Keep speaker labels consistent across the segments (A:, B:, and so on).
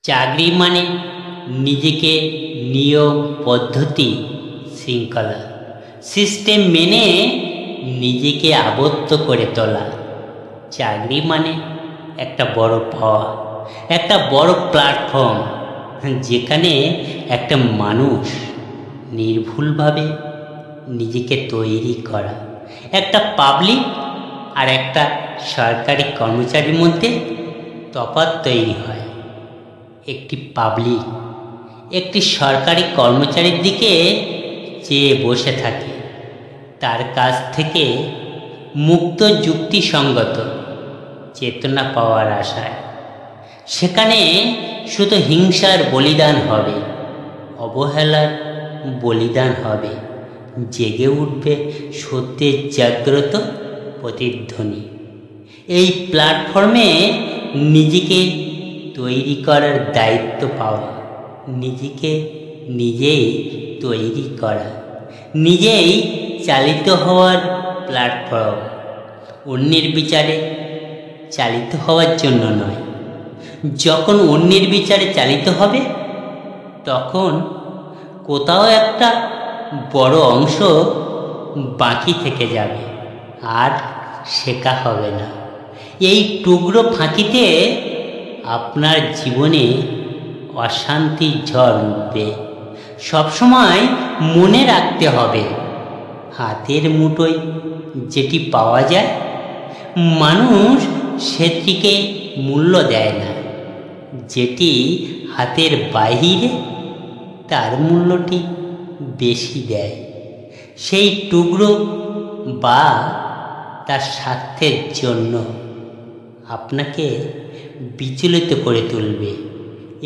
A: চাকরি মানে নিজেকে নিয়ম পদ্ধতি শৃঙ্খলা সিস্টেম মেনে নিজেকে আবদ্ধ করে তোলা। চাকরি মানে একটা বড় পাওয়া, একটা বড় প্ল্যাটফর্ম যেখানে একটা মানুষ নির্ভুলভাবে নিজেকে তৈরি করা। একটা পাবলিক আর একটা সরকারি কর্মচারীর মধ্যে তফাৎ তৈরি হয়। একটি পাবলিক একটি সরকারি কর্মচারীর দিকে চেয়ে বসে থাকে, তার কাছ থেকে মুক্ত যুক্তিসঙ্গত চেতনা পাওয়ার আশায়। সেখানে শুধু হিংসার বলিদান হবে, অবহেলার বলিদান হবে, জেগে উঠবে সত্যের জাগ্রত প্রতিধ্বনি। এই প্ল্যাটফর্মে নিজেকে তৈরি করার দায়িত্ব পাওয়া, নিজেকে নিজেই তৈরি করা, নিজেই চালিত হওয়ার প্ল্যাটফর্ম। অন্যের বিচারে চালিত হওয়ার জন্য নয়। যখন অন্যের বিচারে চালিত হবে তখন কোথাও একটা বড় অংশ বাকি থেকে যাবে, আর শেখা হবে না। এই টুকরো ফাঁকিতে আপনার জীবনে অশান্তির ঝড় উঠবে। সবসময় মনে রাখতে হবে, হাতের মুঠোয় যেটি পাওয়া যায় মানুষ সেটিকে মূল্য দেয় না, যেটি হাতের বাহিরে তার মূল্যটি বেশি দেয়। সেই টুকরো বা তার স্বার্থের জন্য আপনাকে বিচলিত করে তুলবে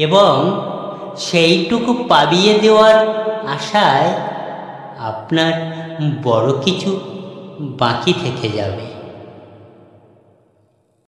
A: এবং সেইটুকু পাবিয়ে দেওয়ার আশায় আপনার বড় কিছু বাকি থেকে যাবে।